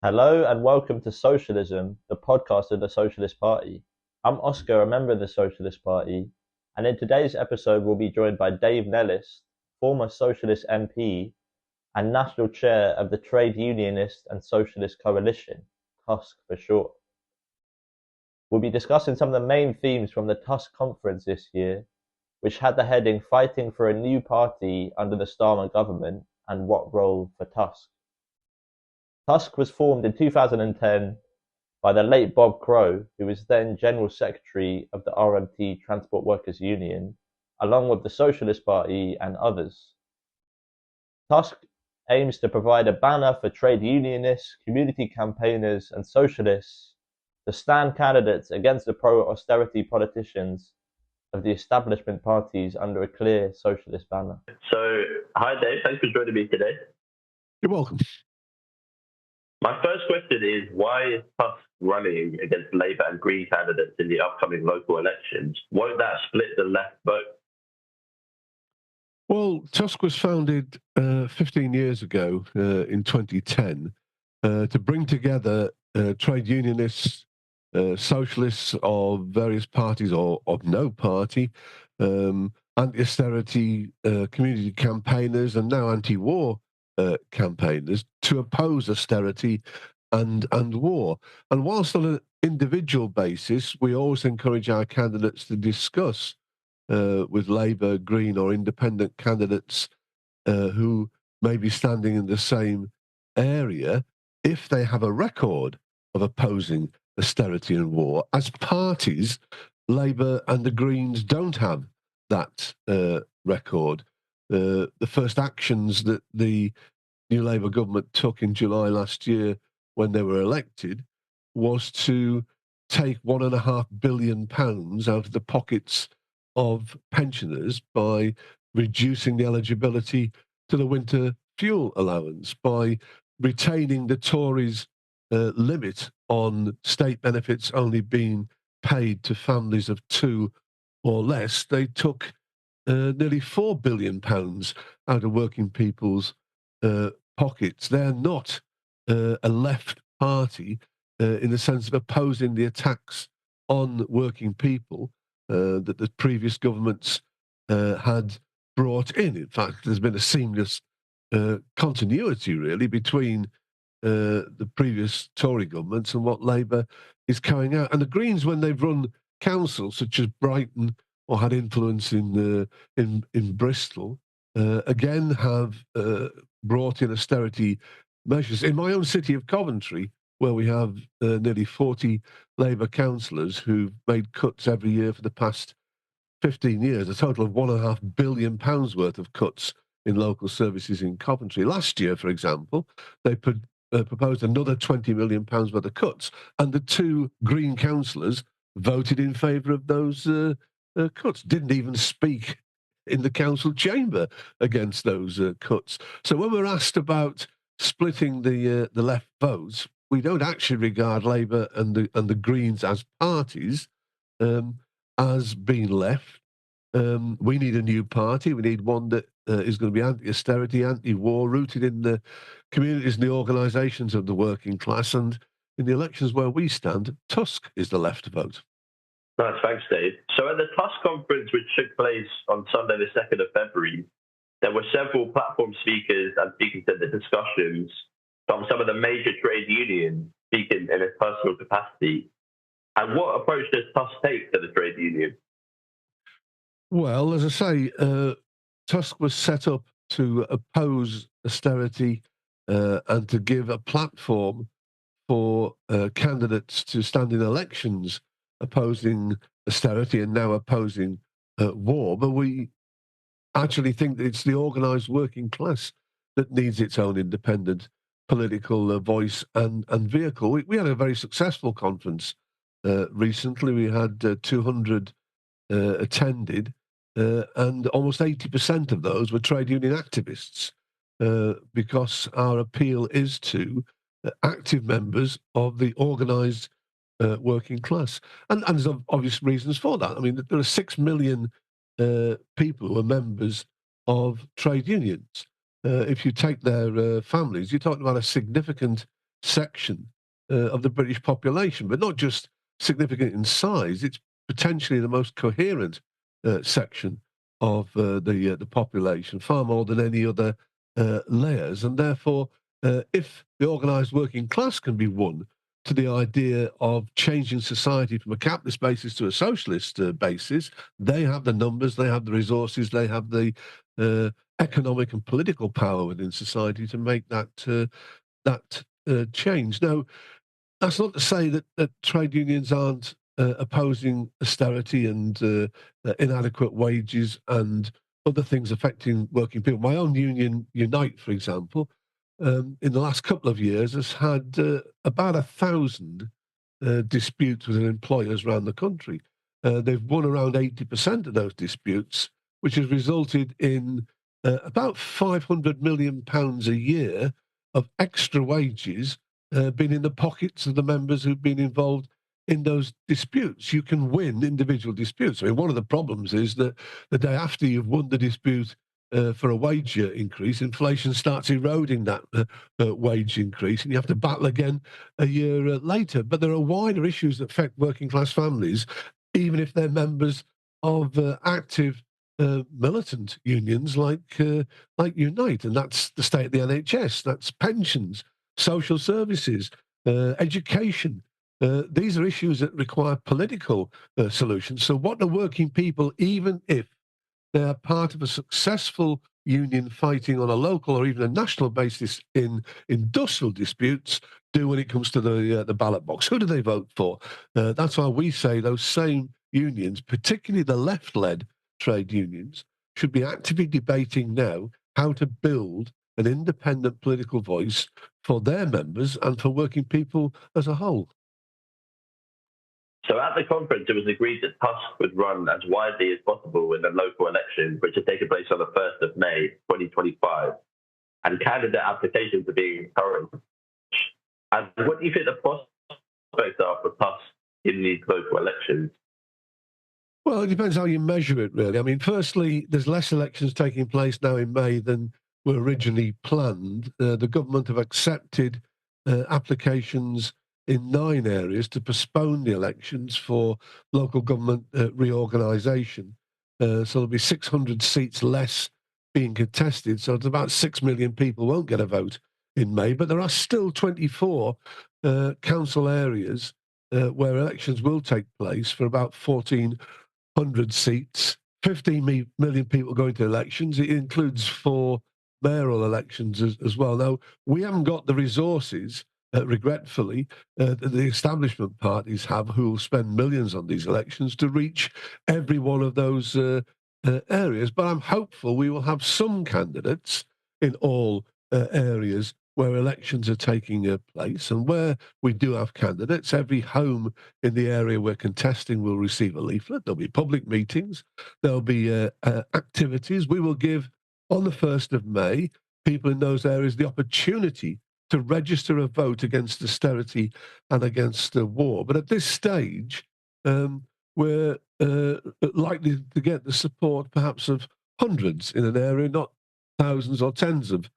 Hello and welcome to Socialism, the podcast of the Socialist Party. I'm Oscar, a member of the Socialist Party, and in today's episode we'll be joined by Dave Nellist, former Socialist MP and National Chair of the Trade Unionist and Socialist Coalition, TUSC for short. We'll be discussing some of the main themes from the TUSC conference this year, which had the heading Fighting for a New Party under the Starmer government and What Role for TUSC. TUSC was formed in 2010 by the late Bob Crow, who was then General Secretary of the RMT Transport Workers Union, along with the Socialist Party and others. TUSC aims to provide a banner for trade unionists, community campaigners, and socialists to stand candidates against the pro-austerity politicians of the establishment parties under a clear socialist banner. So, hi Dave, thanks for joining me today. You're welcome. My first question is, why is TUSC running against Labour and Green candidates in the upcoming local elections? Won't that split the left vote? Well, TUSC was founded 15 years ago in 2010 to bring together trade unionists, socialists of various parties or of no party, anti-austerity community campaigners, and now anti-war campaigners to oppose austerity and war. And whilst on an individual basis, we always encourage our candidates to discuss with Labour, Green or independent candidates who may be standing in the same area, if they have a record of opposing austerity and war. As parties, Labour and the Greens don't have that record. The first actions that the new Labour government took in July last year when they were elected was to take £1.5 billion out of the pockets of pensioners by reducing the eligibility to the winter fuel allowance, by retaining the Tories' limit on state benefits only being paid to families of two or less. They took nearly £4 billion out of working people's pockets. They're not a left party in the sense of opposing the attacks on working people that the previous governments had brought in. In fact, there's been a seamless continuity, really, between the previous Tory governments and what Labour is carrying out. And the Greens, when they've run councils such as Brighton or had influence in Bristol, again have brought in austerity measures. In my own city of Coventry, where we have nearly 40 Labour councillors who've made cuts every year for the past 15 years, a total of £1.5 billion worth of cuts in local services in Coventry. Last year, for example, they proposed another £20 million worth of cuts, and the two Green councillors voted in favour of those cuts, didn't even speak in the council chamber against those cuts. So when we're asked about splitting the left votes, we don't actually regard Labour and the Greens as parties, as being left. We need a new party. We need one that is going to be anti-austerity, anti-war, rooted in the communities and the organisations of the working class. And in the elections where we stand, TUSC is the left vote. Nice, thanks, Dave. So at the TUSC conference, which took place on Sunday, the 2nd of February, there were several platform speakers and speaking to the discussions from some of the major trade unions speaking in a personal capacity. And what approach does TUSC take to the trade union? Well, as I say, TUSC was set up to oppose austerity and to give a platform for candidates to stand in elections opposing austerity and now opposing war. But we actually think that it's the organised working class that needs its own independent political voice and vehicle. We had a very successful conference recently. We had 200 attended, and almost 80% of those were trade union activists, because our appeal is to active members of the organised working class. And there's obvious reasons for that. I mean, there are 6 million people who are members of trade unions. If you take their families, you're talking about a significant section of the British population, but not just significant in size. It's potentially the most coherent section of the population, far more than any other layers. And therefore, if the organised working class can be won to the idea of changing society from a capitalist basis to a socialist basis, they have the numbers, they have the resources, they have the economic and political power within society to make that change. Now, that's not to say that trade unions aren't opposing austerity and inadequate wages and other things affecting working people. My own union, Unite, for example, in the last couple of years has had about 1,000 disputes with employers around the country. They've won around 80% of those disputes, which has resulted in about £500 million a year of extra wages being in the pockets of the members who've been involved in those disputes. You can win individual disputes. I mean, one of the problems is that the day after you've won the dispute for a wage increase, inflation starts eroding that wage increase, and you have to battle again a year later. But there are wider issues that affect working class families, even if they're members of active militant unions like Unite, and that's the state of the NHS, that's pensions, social services, education. These are issues that require political solutions. So what do working people, even if they're part of a successful union fighting on a local or even a national basis in industrial disputes, do when it comes to the ballot box? Who do they vote for? That's why we say those same unions, particularly the left-led trade unions, should be actively debating now how to build an independent political voice for their members and for working people as a whole. So at the conference, it was agreed that TUSC would run as widely as possible in the local elections, which are taking place on the 1st of May, 2025. And candidate applications are being encouraged. And what do you think the prospects are for TUSC in these local elections? Well, it depends how you measure it, really. I mean, firstly, there's less elections taking place now in May than were originally planned. The government have accepted applications in 9 areas to postpone the elections for local government reorganisation. So there'll be 600 seats less being contested. So it's about 6 million people won't get a vote in May. But there are still 24 council areas where elections will take place for about 1,400 seats. 15 million people going to elections. It includes 4 mayoral elections as well. Now, we haven't got the resources, regretfully, the establishment parties have, who will spend millions on these elections to reach every one of those areas. But I'm hopeful we will have some candidates in all areas where elections are taking place. And where we do have candidates, every home in the area we're contesting will receive a leaflet. There'll be public meetings. There'll be activities. We will give, on the 1st of May, people in those areas the opportunity to register a vote against austerity and against war. But at this stage, we're likely to get the support perhaps of hundreds in an area, not thousands or tens of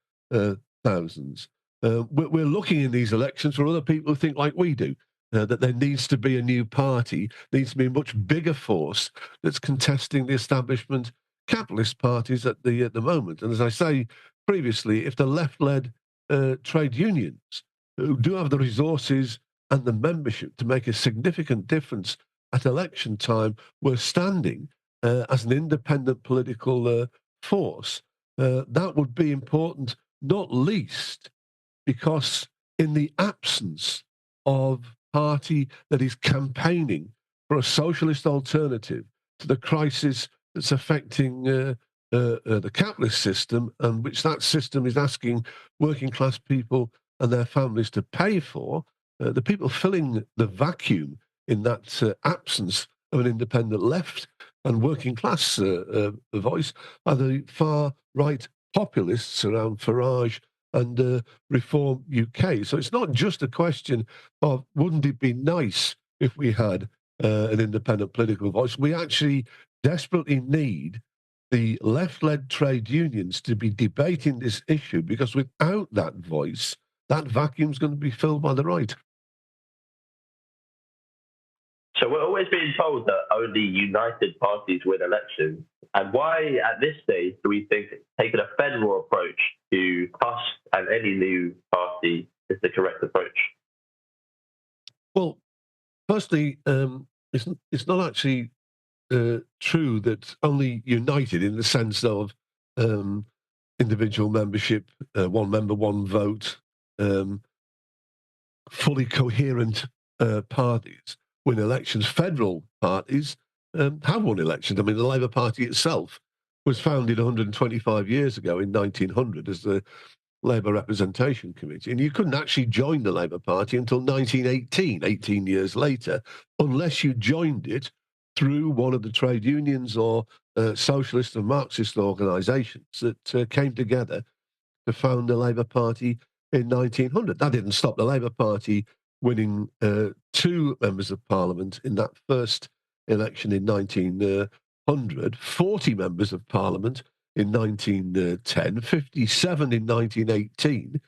thousands. We're looking in these elections for other people who think like we do, that there needs to be a new party, needs to be a much bigger force that's contesting the establishment capitalist parties at the moment. And as I say previously, if the left-led trade unions, who do have the resources and the membership to make a significant difference at election time, were standing as an independent political force, that would be important, not least because in the absence of party that is campaigning for a socialist alternative to the crisis that's affecting the capitalist system, and which that system is asking working class people and their families to pay for, the people filling the vacuum in that absence of an independent left and working class voice are the far right populists around Farage and Reform UK. So it's not just a question of wouldn't it be nice if we had an independent political voice. We actually desperately need the left-led trade unions to be debating this issue, because without that voice, that vacuum's going to be filled by the right. So we're always being told that only united parties win elections. And why, at this stage, do we think taking a federal approach to TUSC and any new party is the correct approach? Well, firstly, it's not actually true that only united in the sense of individual membership, one member, one vote, fully coherent parties win elections. Federal parties have won elections. I mean, the Labour Party itself was founded 125 years ago in 1900 as the Labour Representation Committee, and you couldn't actually join the Labour Party until 1918, 18 years later, unless you joined it through one of the trade unions or socialist and Marxist organisations that came together to found the Labour Party in 1900. That didn't stop the Labour Party winning 2 members of Parliament in that first election in 1900, 40 members of Parliament in 1910, 57 in 1918,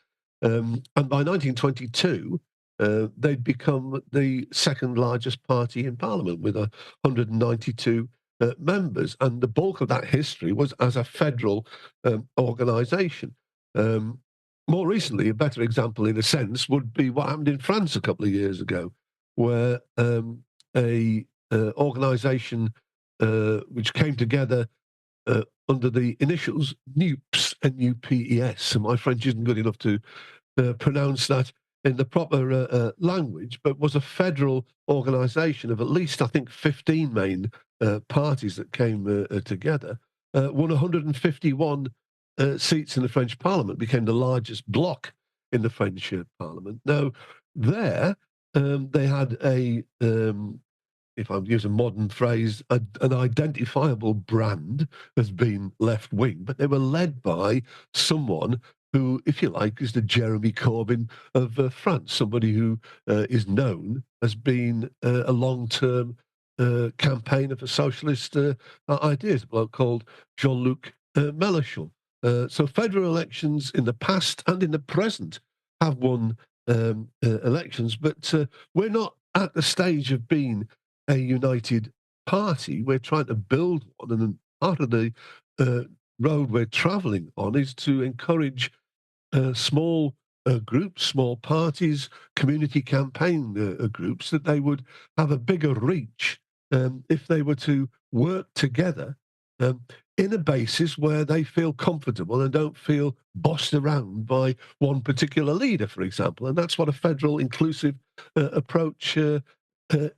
and by 1922, they'd become the second largest party in Parliament with 192 members. And the bulk of that history was as a federal organisation. More recently, a better example, in a sense, would be what happened in France a couple of years ago, where a organisation which came together under the initials NUPES, N-U-P-E-S, and my French isn't good enough to pronounce that in the proper language, but was a federal organisation of at least, I think, 15 main parties that came together, won 151 seats in the French Parliament, became the largest bloc in the French Parliament. Now, there, they had if I'm using a modern phrase, an identifiable brand as being left-wing, but they were led by someone who, if you like, is the Jeremy Corbyn of France, somebody who is known as being a long-term campaigner for socialist ideas, a bloke called Jean-Luc Mélenchon. So federal elections in the past and in the present have won elections, but we're not at the stage of being a united party. We're trying to build one, and part of the road we're travelling on is to encourage small groups, small parties, community campaign groups, that they would have a bigger reach if they were to work together in a basis where they feel comfortable and don't feel bossed around by one particular leader, for example. And that's what a federal inclusive approach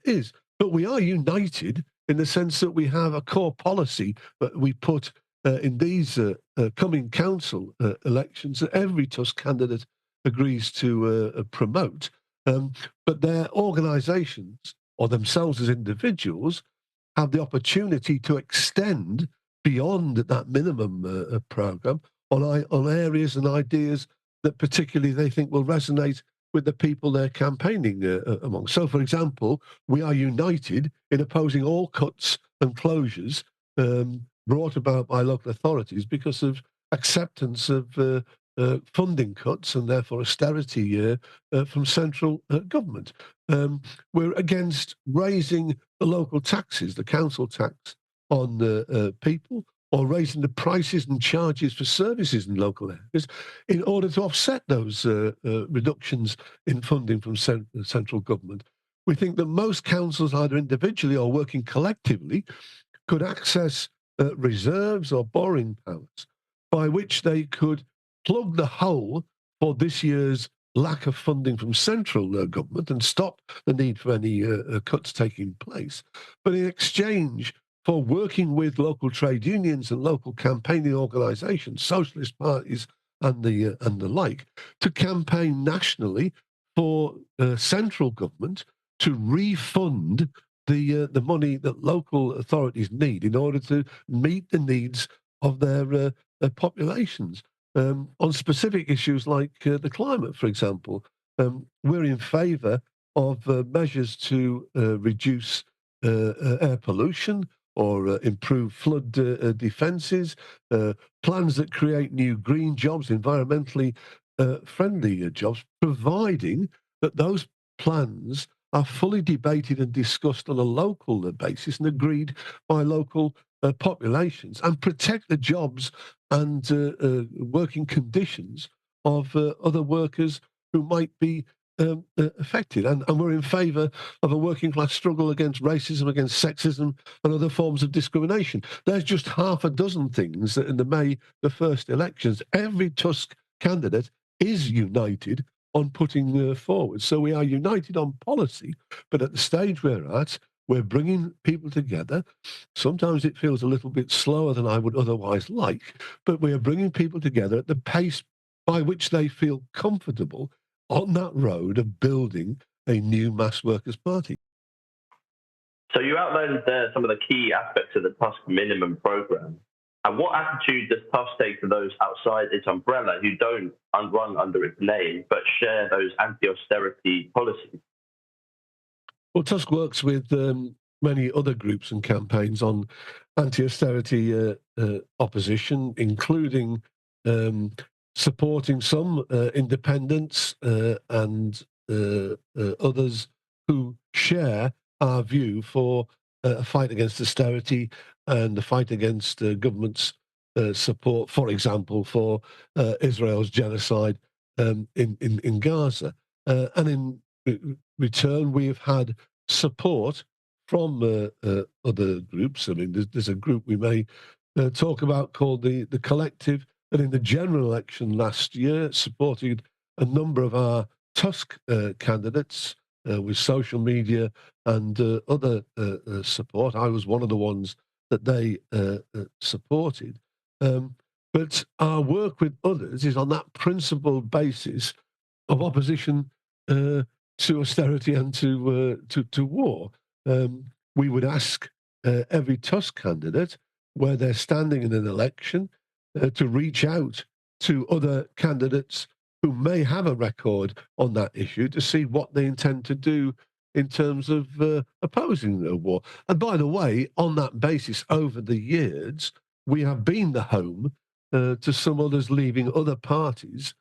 is. But we are united in the sense that we have a core policy that we put in these coming council elections that every TUSC candidate agrees to promote. But their organisations, or themselves as individuals, have the opportunity to extend beyond that minimum programme on areas and ideas that particularly they think will resonate with the people they're campaigning among. So, for example, we are united in opposing all cuts and closures brought about by local authorities because of acceptance of funding cuts and therefore austerity from central government. We're against raising the local taxes, the council tax on people, or raising the prices and charges for services in local areas in order to offset those reductions in funding from central government. We think that most councils, either individually or working collectively, could access reserves or borrowing powers by which they could plug the hole for this year's lack of funding from central government and stop the need for any cuts taking place. But in exchange for working with local trade unions and local campaigning organisations, socialist parties and the like, to campaign nationally for central government to refund the money that local authorities need in order to meet the needs of their populations. On specific issues like the climate, for example, we're in favour of measures to reduce air pollution or improve flood defences, plans that create new green jobs, environmentally friendly jobs, providing that those plans are fully debated and discussed on a local basis and agreed by local populations, and protect the jobs and working conditions of other workers who might be affected. And we're in favour of a working class struggle against racism, against sexism and other forms of discrimination. There's just half a dozen things that in the May the 1st elections, every TUSC candidate is united on putting forward. So we are united on policy, but at the stage we're at, we're bringing people together. Sometimes it feels a little bit slower than I would otherwise like, but we are bringing people together at the pace by which they feel comfortable on that road of building a new mass workers' party. So you outlined there some of the key aspects of the TUSC minimum programme. And what attitude does TUSC take to those outside its umbrella who don't run under its name but share those anti-austerity policies? Well, TUSC works with many other groups and campaigns on anti-austerity opposition, including supporting some independents and others who share our view for a fight against austerity and a fight against government's support, for example, for Israel's genocide in Gaza. And in return, we have had support from other groups. I mean, there's a group we may talk about called the Collective, that in the general election last year supported a number of our TUSC candidates with social media and other support. I was one of the ones that they supported. But our work with others is on that principled basis of opposition to austerity and to war. We would ask every TUSC candidate where they're standing in an election to reach out to other candidates who may have a record on that issue to see what they intend to do in terms of opposing the war. And by the way, on that basis, over the years, we have been the home to some others leaving other parties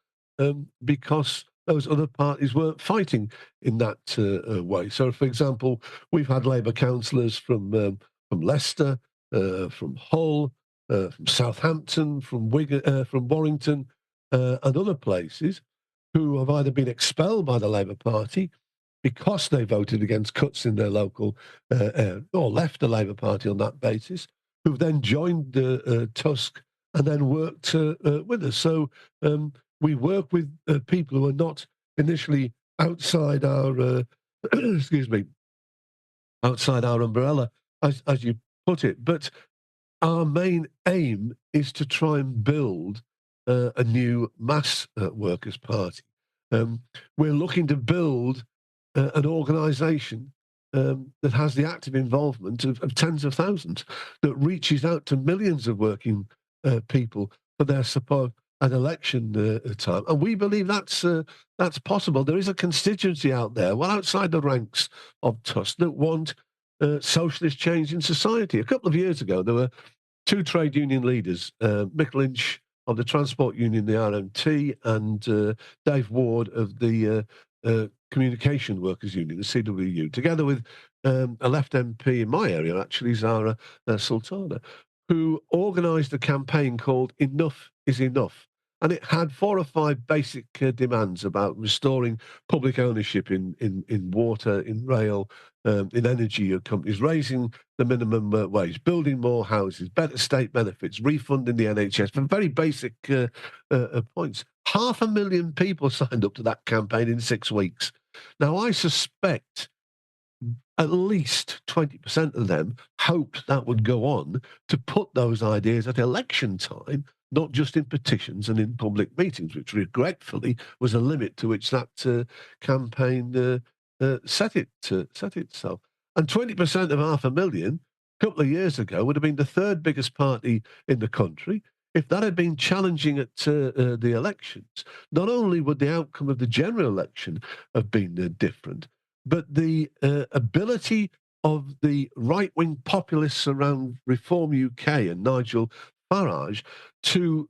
because those other parties weren't fighting in that way. So, for example, we've had Labour councillors from Leicester, from Hull, from Southampton, from Warrington, and other places who have either been expelled by the Labour Party because they voted against cuts in their local or left the Labour Party on that basis, who've then joined TUSC and then worked with us. So we work with people who are not initially outside our excuse me, outside our umbrella, as you put it. But our main aim is to try and build a new mass workers' party. We're looking to build an organisation that has the active involvement of tens of thousands, that reaches out to millions of working people for their support at election time. And we believe that's possible. There is a constituency out there, well outside the ranks of TUSC, that want socialist change in society. A couple of years ago, there were two trade union leaders, Mick Lynch of the Transport Union, the RMT, and Dave Ward of the Communication Workers Union, the CWU, together with a left MP in my area, actually, Zara Sultana, who organised a campaign called Enough is Enough. And it had 4 or 5 basic demands about restoring public ownership in water, in rail, in energy companies, raising the minimum wage, building more houses, better state benefits, refunding the NHS, for very basic points. 500,000 people signed up to that campaign in 6 weeks. Now, I suspect at least 20% of them hoped that would go on to put those ideas at election time, not just in petitions and in public meetings, which regretfully was a limit to which that campaign set itself. And 20% of 500,000 a couple of years ago would have been the 3rd biggest party in the country. If that had been challenging at the elections, not only would the outcome of the general election have been different, but the ability of the right-wing populists around Reform UK and Nigel Farage to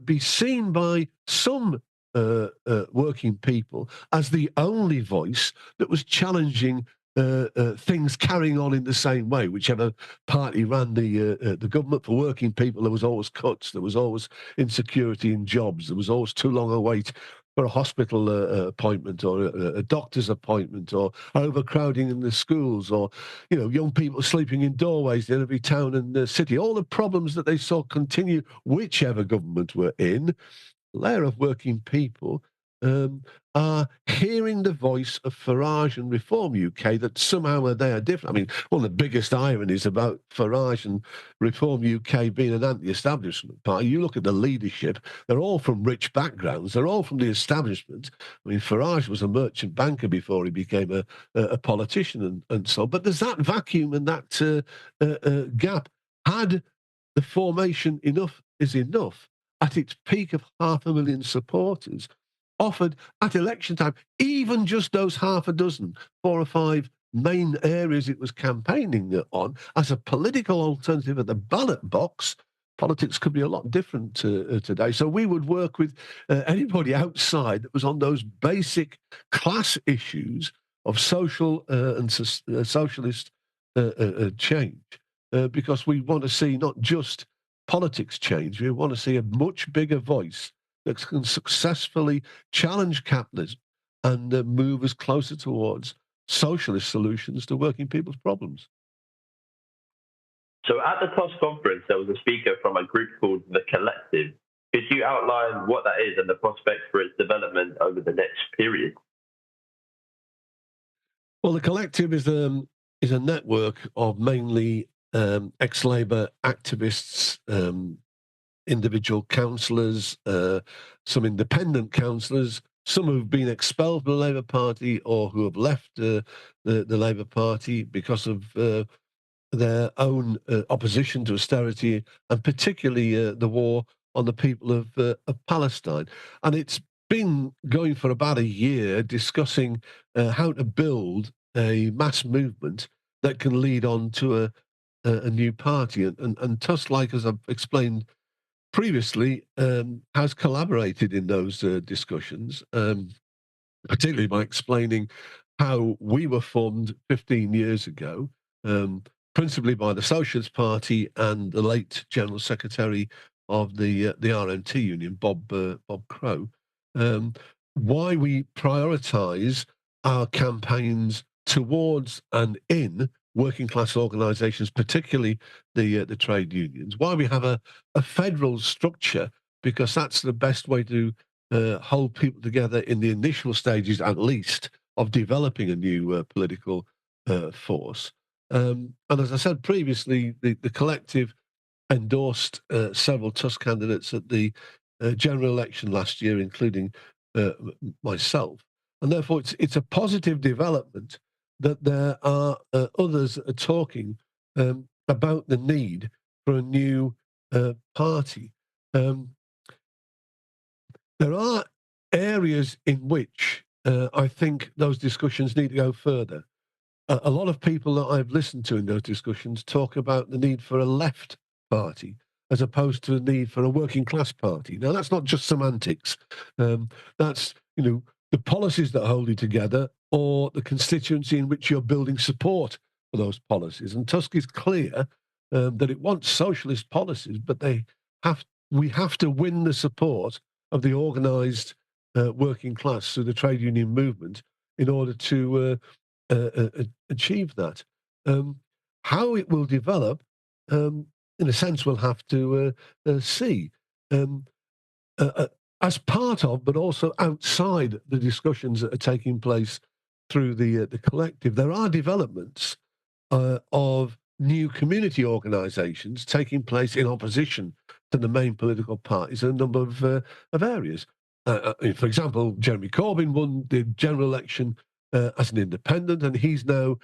be seen by some working people as the only voice that was challenging things carrying on in the same way. Whichever party ran the government, for working people, there was always cuts, there was always insecurity in jobs, there was always too long a wait for a hospital appointment or a doctor's appointment, or overcrowding in the schools, or young people sleeping in doorways in every town and city. All the problems that they saw continue, whichever government were in. Layer of working people are hearing the voice of Farage and Reform UK, that somehow they are different. I mean, one of the biggest ironies about Farage and Reform UK being an anti-establishment party, you look at the leadership, they're all from rich backgrounds, they're all from the establishment. I mean, Farage was a merchant banker before he became a politician and so on. But there's that vacuum and that gap. Had the formation Enough is Enough, at its peak of 500,000 supporters, offered at election time even just those half a dozen, 4 or 5 main areas it was campaigning on as a political alternative at the ballot box, politics could be a lot different today. So we would work with anybody outside that was on those basic class issues of social and socialist change, because we want to see not just politics change. We want to see a much bigger voice that can successfully challenge capitalism and move us closer towards socialist solutions to working people's problems. So at the TUSC conference, there was a speaker from a group called The Collective. Could you outline what that is and the prospects for its development over the next period? Well, The Collective is a network of mainly ex-Labour activists, individual councillors, some independent councillors, some who've been expelled from the Labour Party or who have left the Labour Party because of their own opposition to austerity, and particularly the war on the people of Palestine. And it's been going for about a year, discussing how to build a mass movement that can lead on to a new party. And TUSC, like as I've explained previously, has collaborated in those discussions, particularly by explaining how we were formed 15 years ago, principally by the Socialist Party and the late General Secretary of the RMT Union, Bob Crow. Why we prioritise our campaigns towards and in working class organisations, particularly the trade unions. Why we have a federal structure, because that's the best way to hold people together in the initial stages, at least, of developing a new political force. And as I said previously, the Collective endorsed several TUSC candidates at the general election last year, including myself. And therefore, it's a positive development that there are others are talking about the need for a new party. There are areas in which I think those discussions need to go further. A lot of people that I've listened to in those discussions talk about the need for a left party as opposed to the need for a working class party. Now, that's not just semantics. That's, the policies that hold you together, or the constituency in which you're building support for those policies. And TUSC is clear that it wants socialist policies, but we have to win the support of the organised working class through the trade union movement in order to achieve that. How it will develop, in a sense, we'll have to see. As part of, but also outside the discussions that are taking place through the Collective, there are developments of new community organisations taking place in opposition to the main political parties in a number of areas. For example, Jeremy Corbyn won the general election as an independent, and he's now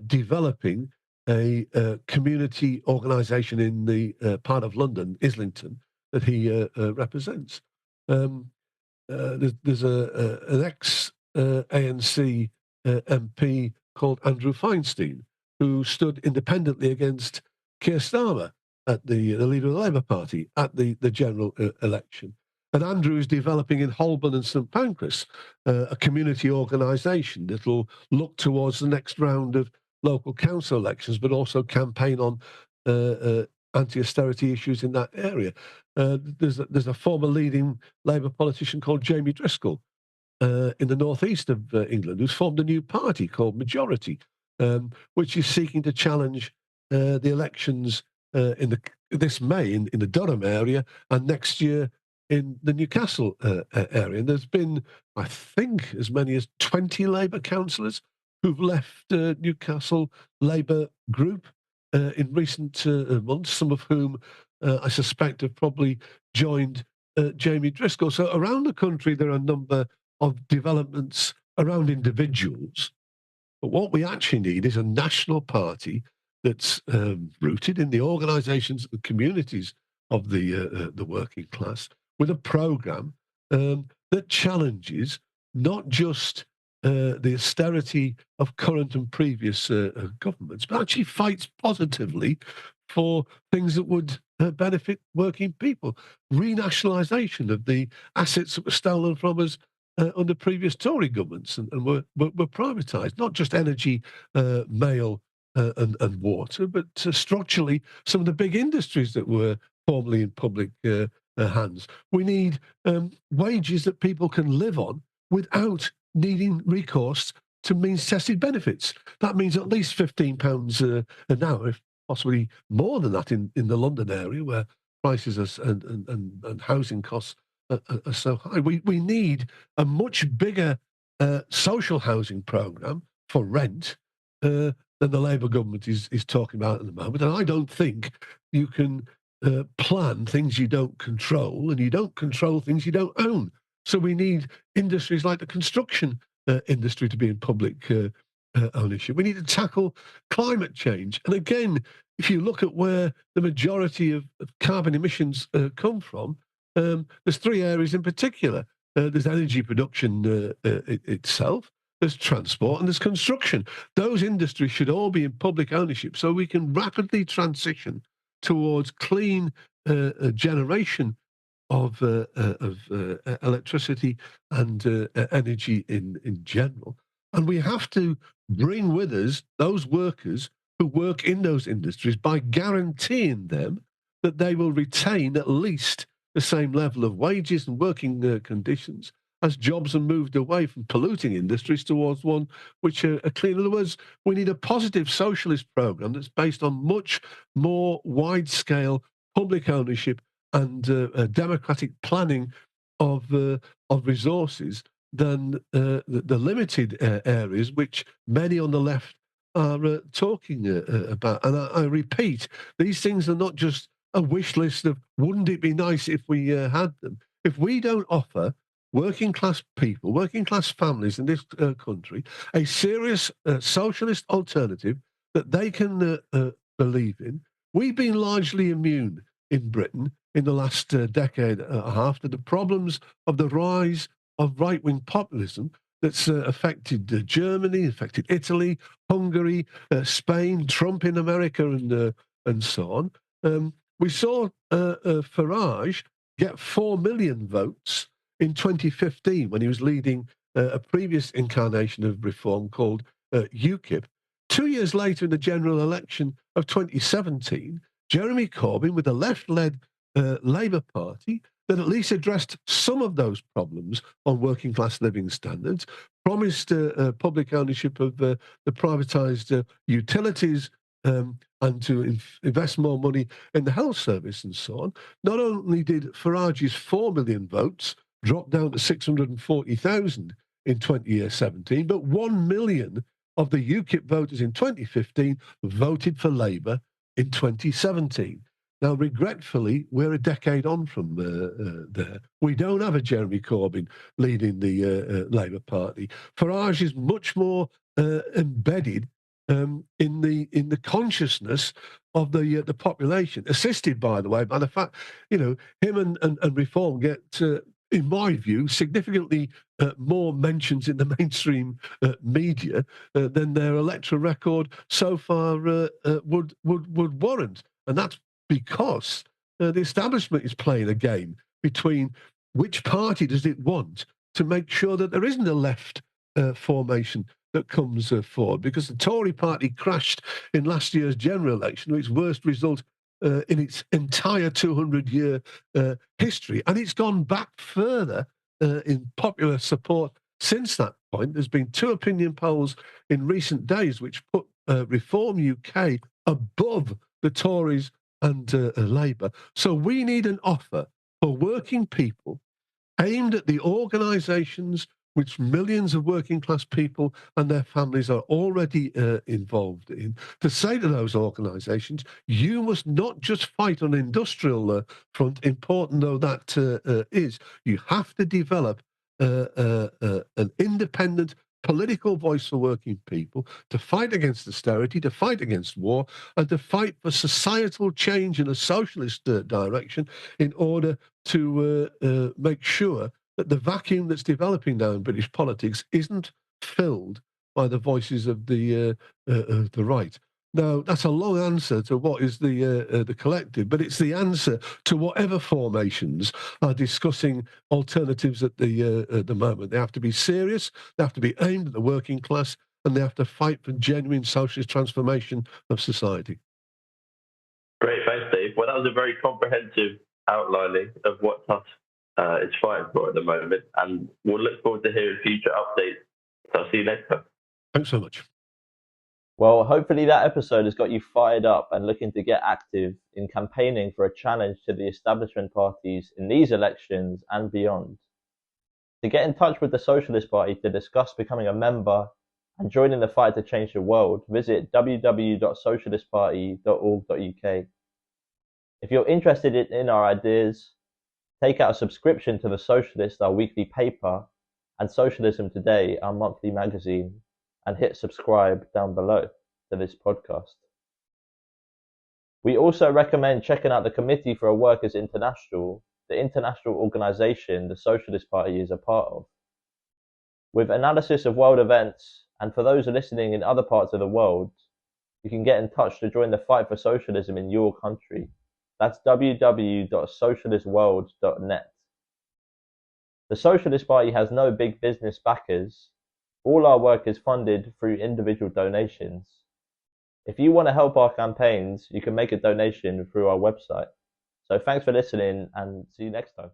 developing a community organisation in the part of London, Islington, that he represents. There's an ex-ANC MP called Andrew Feinstein, who stood independently against Keir Starmer, at the leader of the Labour Party, at the general election. And Andrew is developing in Holborn and St Pancras a community organisation that will look towards the next round of local council elections, but also campaign on anti-austerity issues in that area. There's a former leading Labour politician called Jamie Driscoll in the northeast of England who's formed a new party called Majority, which is seeking to challenge the elections this May in the Durham area and next year in the Newcastle area. And there's been, I think, as many as 20 Labour councillors who've left Newcastle Labour group in recent months, some of whom I suspect have probably joined Jamie Driscoll. So around the country, there are a number of developments around individuals. But what we actually need is a national party that's rooted in the organisations, the communities of the working class, with a programme that challenges not just the austerity of current and previous governments, but actually fights positively for things that would benefit working people. Renationalisation of the assets that were stolen from us under previous Tory governments and were privatised, not just energy, mail and water, but structurally some of the big industries that were formerly in public hands. We need wages that people can live on without needing recourse to means-tested benefits. That means at least £15 an hour, if possibly more than that in the London area where prices and housing costs are so high. We need a much bigger social housing programme for rent than the Labour government is talking about at the moment. And I don't think you can plan things you don't control, and you don't control things you don't own. So we need industries like the construction industry to be in public ownership. We need to tackle climate change. And again, if you look at where the majority of carbon emissions come from, there's three areas in particular. There's energy production itself, there's transport, and there's construction. Those industries should all be in public ownership so we can rapidly transition towards clean generation of electricity and energy in general. And we have to bring with us those workers who work in those industries by guaranteeing them that they will retain at least the same level of wages and working conditions as jobs are moved away from polluting industries towards one which are clean. In other words, we need a positive socialist programme that's based on much more wide-scale public ownership and democratic planning of resources than the limited areas which many on the left are talking about. And I repeat, these things are not just a wish list of wouldn't it be nice if we had them. If we don't offer working class people, working class families in this country, a serious socialist alternative that they can believe in, we've been largely immune in Britain in the last decade and a half to the problems of the rise of right-wing populism that's affected Germany, affected Italy, Hungary, Spain, Trump in America, and so on. We saw Farage get 4 million votes in 2015 when he was leading a previous incarnation of reform called UKIP. 2 years later, in the general election of 2017, Jeremy Corbyn, with a left-led Labour Party that at least addressed some of those problems on working-class living standards, promised public ownership of the privatised utilities and to invest more money in the health service and so on. Not only did Farage's 4 million votes drop down to 640,000 in 2017, but 1 million of the UKIP voters in 2015 voted for Labour in 2017. Now, regretfully, we're a decade on from there. We don't have a Jeremy Corbyn leading the Labour Party. Farage is much more embedded in the consciousness of the population, assisted, by the way, by the fact, him and Reform get, in my view, significantly more mentions in the mainstream media than their electoral record so far would warrant, and that's because the establishment is playing a game between which party does it want to make sure that there isn't a left formation that comes forward? Because the Tory party crashed in last year's general election, with its worst result in its entire 200-year history. And it's gone back further in popular support since that point. There's been 2 opinion polls in recent days which put Reform UK above the Tories and Labour. So we need an offer for working people aimed at the organisations which millions of working class people and their families are already involved in, to say to those organisations, you must not just fight on an industrial front, important though that is, you have to develop an independent political voice for working people, to fight against austerity, to fight against war, and to fight for societal change in a socialist direction in order to make sure that the vacuum that's developing now in British politics isn't filled by the voices of the right. Now, that's a long answer to what is the collective, but it's the answer to whatever formations are discussing alternatives at the moment. They have to be serious, they have to be aimed at the working class, and they have to fight for genuine socialist transformation of society. Great, thanks, Dave. Well, that was a very comprehensive outlining of what TUSC is fighting for at the moment, and we'll look forward to hearing future updates. So I'll see you next time. Thanks so much. Well, hopefully that episode has got you fired up and looking to get active in campaigning for a challenge to the establishment parties in these elections and beyond. To get in touch with the Socialist Party to discuss becoming a member and joining the fight to change the world, visit www.socialistparty.org.uk. If you're interested in our ideas, take out a subscription to The Socialist, our weekly paper, and Socialism Today, our monthly magazine, and hit subscribe down below to this podcast. We also recommend checking out the Committee for a Workers' International, the international organisation the Socialist Party is a part of. With analysis of world events, and for those listening in other parts of the world, you can get in touch to join the fight for socialism in your country. That's www.socialistworld.net. The Socialist Party has no big business backers. All our work is funded through individual donations. If you want to help our campaigns, you can make a donation through our website. So thanks for listening and see you next time.